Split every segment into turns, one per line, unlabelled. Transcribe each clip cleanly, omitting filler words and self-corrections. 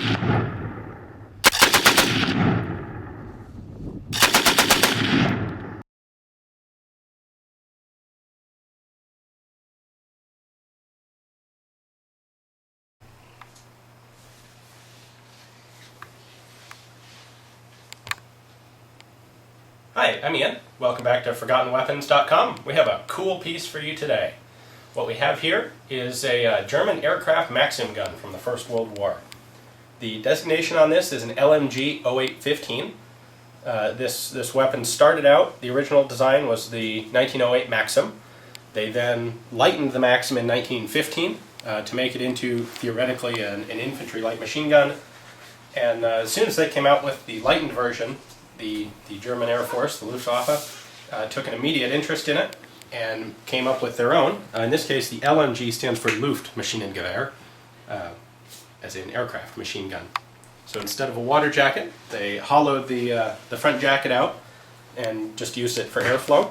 Hi, I'm Ian. Welcome back to ForgottenWeapons.com. We have a cool piece for you today. What we have here is a German aircraft Maxim gun from the First World War. The designation on this is an LMG 0815. This weapon started out, the original design was the 1908 Maxim. They then lightened the Maxim in 1915 to make it into, theoretically, an infantry light machine gun. And as soon as they came out with the lightened version, the German Air Force, the Luftwaffe, took an immediate interest in it and came up with their own. In this case, the LMG stands for Luftmaschinengewehr, as in aircraft machine gun. So instead of a water jacket, they hollowed the front jacket out and just used it for airflow.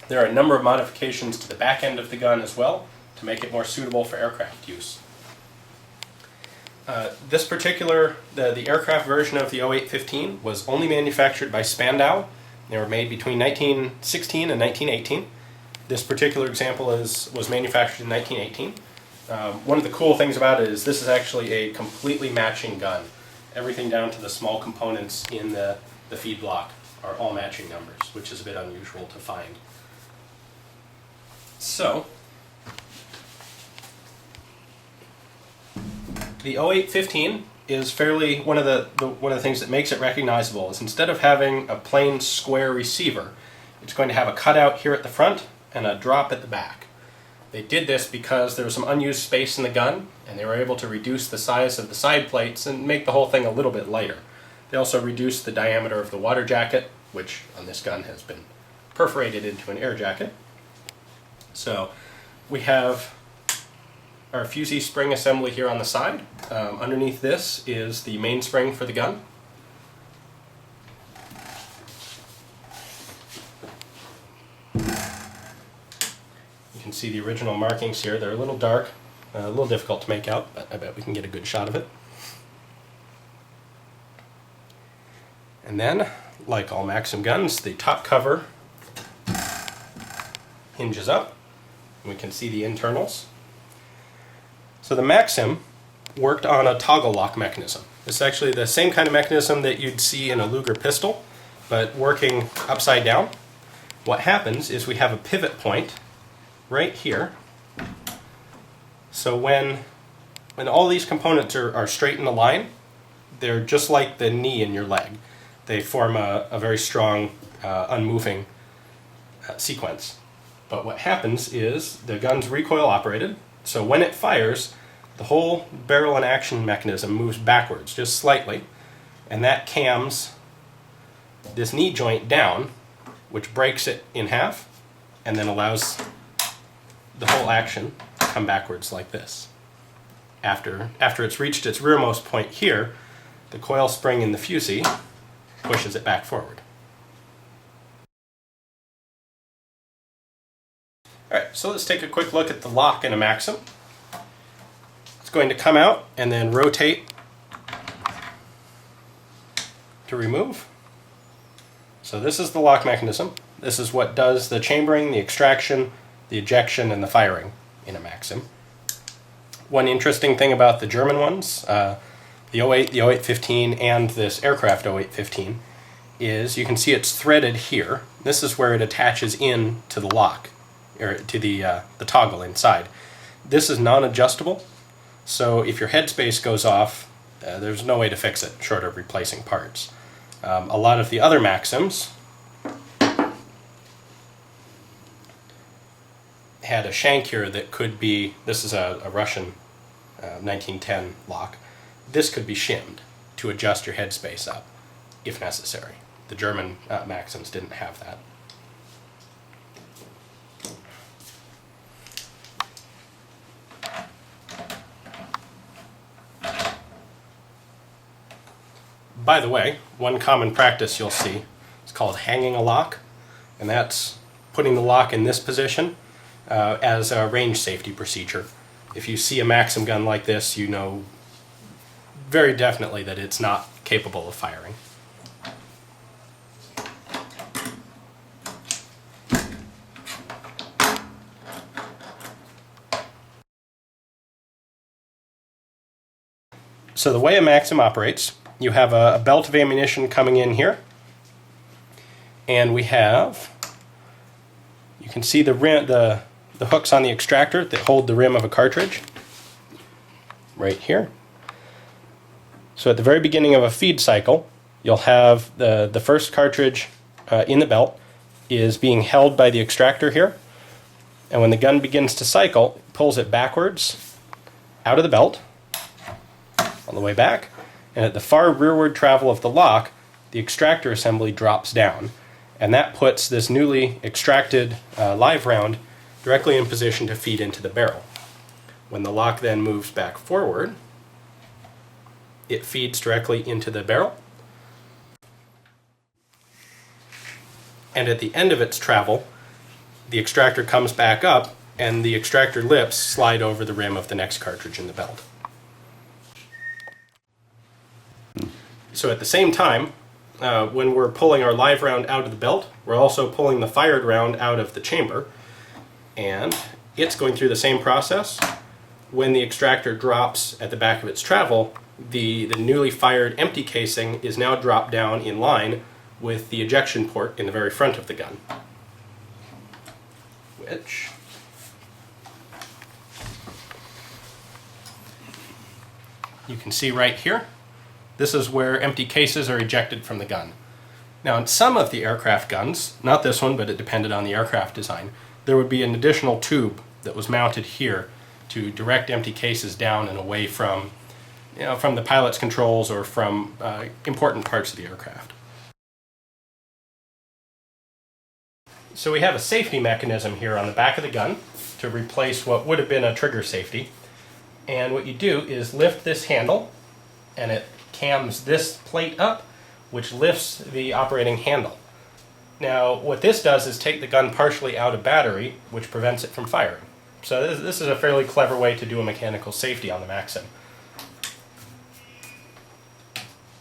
There are a number of modifications to the back end of the gun as well to make it more suitable for aircraft use. This particular, the aircraft version of the 0815 was only manufactured by Spandau. They were made between 1916 and 1918. This particular example was manufactured in 1918. One of the cool things about it is this is actually a completely matching gun. Everything down to the small components in the feed block are all matching numbers, which is a bit unusual to find. So, the 0815 is fairly one of the things that makes it recognizable is instead of having a plain square receiver, it's going to have a cutout here at the front and a drop at the back. They did this because there was some unused space in the gun, and they were able to reduce the size of the side plates and make the whole thing a little bit lighter. They also reduced the diameter of the water jacket, which on this gun has been perforated into an air jacket. So we have our fusee spring assembly here on the side. Underneath this is the mainspring for the gun. You can see the original markings here. They're a little dark, a little difficult to make out, but I bet we can get a good shot of it. And then, like all Maxim guns, the top cover hinges up, and we can see the internals. So the Maxim worked on a toggle lock mechanism. It's actually the same kind of mechanism that you'd see in a Luger pistol, but working upside down. What happens is we have a pivot point right here. So when all these components are straight in a line, they're just like the knee in your leg. They form a very strong, unmoving sequence. But what happens is the gun's recoil operated, so when it fires, the whole barrel and action mechanism moves backwards just slightly, and that cams this knee joint down, which breaks it in half, and then allows the whole action to come backwards like this. After it's reached its rearmost point here, the coil spring in the fusee pushes it back forward. Alright, so let's take a quick look at the lock in a Maxim. It's going to come out and then rotate to remove. So this is the lock mechanism. This is what does the chambering, the extraction, the ejection, and the firing in a Maxim. One interesting thing about the German ones, the 08, the 0815, and this aircraft 0815, is you can see it's threaded here. This is where it attaches in to the lock, or to the toggle inside. This is non-adjustable, so if your headspace goes off, there's no way to fix it short of replacing parts. A lot of the other Maxims had a shank here that could be, this is a Russian 1910 lock, this could be shimmed to adjust your headspace up if necessary. The German Maxims didn't have that. By the way, one common practice you'll see is called hanging a lock, and that's putting the lock in this position as a range safety procedure. If you see a Maxim gun like this, you know very definitely that it's not capable of firing. So the way a Maxim operates, you have a belt of ammunition coming in here, and we have, you can see the rim, the hooks on the extractor that hold the rim of a cartridge right here. So at the very beginning of a feed cycle, you'll have the first cartridge in the belt is being held by the extractor here, and when the gun begins to cycle, it pulls it backwards out of the belt on the way back, and at the far rearward travel of the lock, the extractor assembly drops down, and that puts this newly extracted live round directly in position to feed into the barrel. When the lock then moves back forward, it feeds directly into the barrel, and at the end of its travel, the extractor comes back up and the extractor lips slide over the rim of the next cartridge in the belt. So at the same time, when we're pulling our live round out of the belt, we're also pulling the fired round out of the chamber, and it's going through the same process. When the extractor drops at the back of its travel, the newly fired empty casing is now dropped down in line with the ejection port in the very front of the gun, which you can see right here. This is where empty cases are ejected from the gun. Now in some of the aircraft guns, not this one, but it depended on the aircraft design, there would be an additional tube that was mounted here to direct empty cases down and away from, from the pilot's controls or from important parts of the aircraft. So we have a safety mechanism here on the back of the gun to replace what would have been a trigger safety. And what you do is lift this handle, and it cams this plate up, which lifts the operating handle. Now what this does is take the gun partially out of battery, which prevents it from firing. So this is a fairly clever way to do a mechanical safety on the Maxim.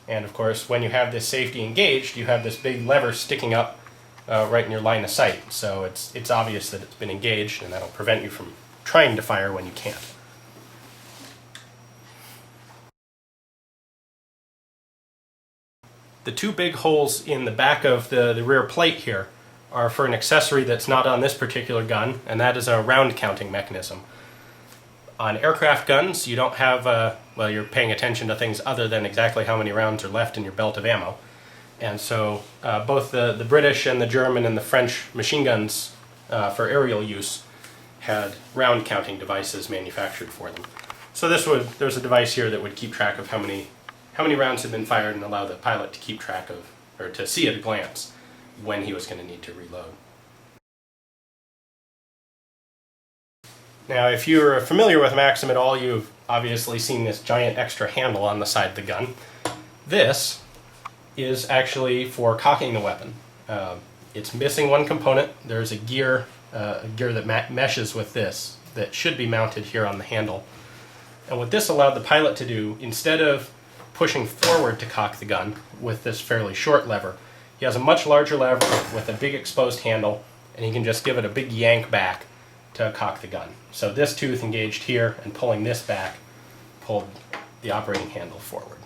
And of course, when you have this safety engaged, you have this big lever sticking up right in your line of sight. So it's obvious that it's been engaged, and that'll prevent you from trying to fire when you can't. The two big holes in the back of the rear plate here are for an accessory that's not on this particular gun, and that is a round counting mechanism. On aircraft guns, you don't have, well, you're paying attention to things other than exactly how many rounds are left in your belt of ammo. And so both the British and the German and the French machine guns for aerial use had round counting devices manufactured for them. So there's a device here that would keep track of how many rounds had been fired and allow the pilot to keep track of, or to see at a glance, when he was going to need to reload. Now, if you're familiar with Maxim at all, you've obviously seen this giant extra handle on the side of the gun. This is actually for cocking the weapon. It's missing one component. There's a gear that meshes with this that should be mounted here on the handle. And what this allowed the pilot to do, instead of pushing forward to cock the gun with this fairly short lever, he has a much larger lever with a big exposed handle, and he can just give it a big yank back to cock the gun. So this tooth engaged here, and pulling this back pulled the operating handle forward.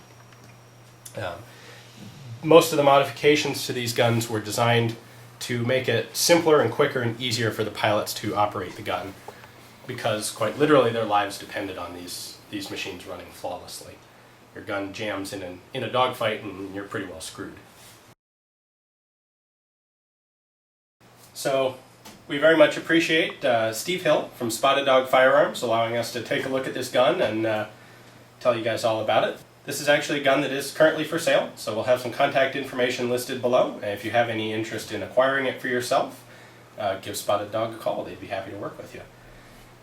Most of the modifications to these guns were designed to make it simpler and quicker and easier for the pilots to operate the gun, because quite literally their lives depended on these machines running flawlessly. Your gun jams in a dogfight and you're pretty well screwed. So we very much appreciate Steve Hill from Spotted Dog Firearms allowing us to take a look at this gun and tell you guys all about it. This is actually a gun that is currently for sale, so we'll have some contact information listed below. And if you have any interest in acquiring it for yourself, give Spotted Dog a call. They'd be happy to work with you.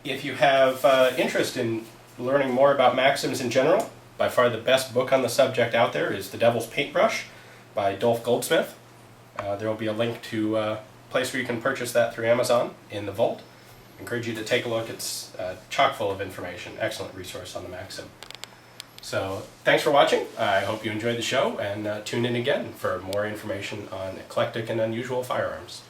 If you have interest in learning more about Maxims in general, by far the best book on the subject out there is The Devil's Paintbrush by Dolph Goldsmith. There will be a link to a place where you can purchase that through Amazon in the vault. I encourage you to take a look. It's chock full of information. Excellent resource on the Maxim. So thanks for watching. I hope you enjoyed the show, and tune in again for more information on eclectic and unusual firearms.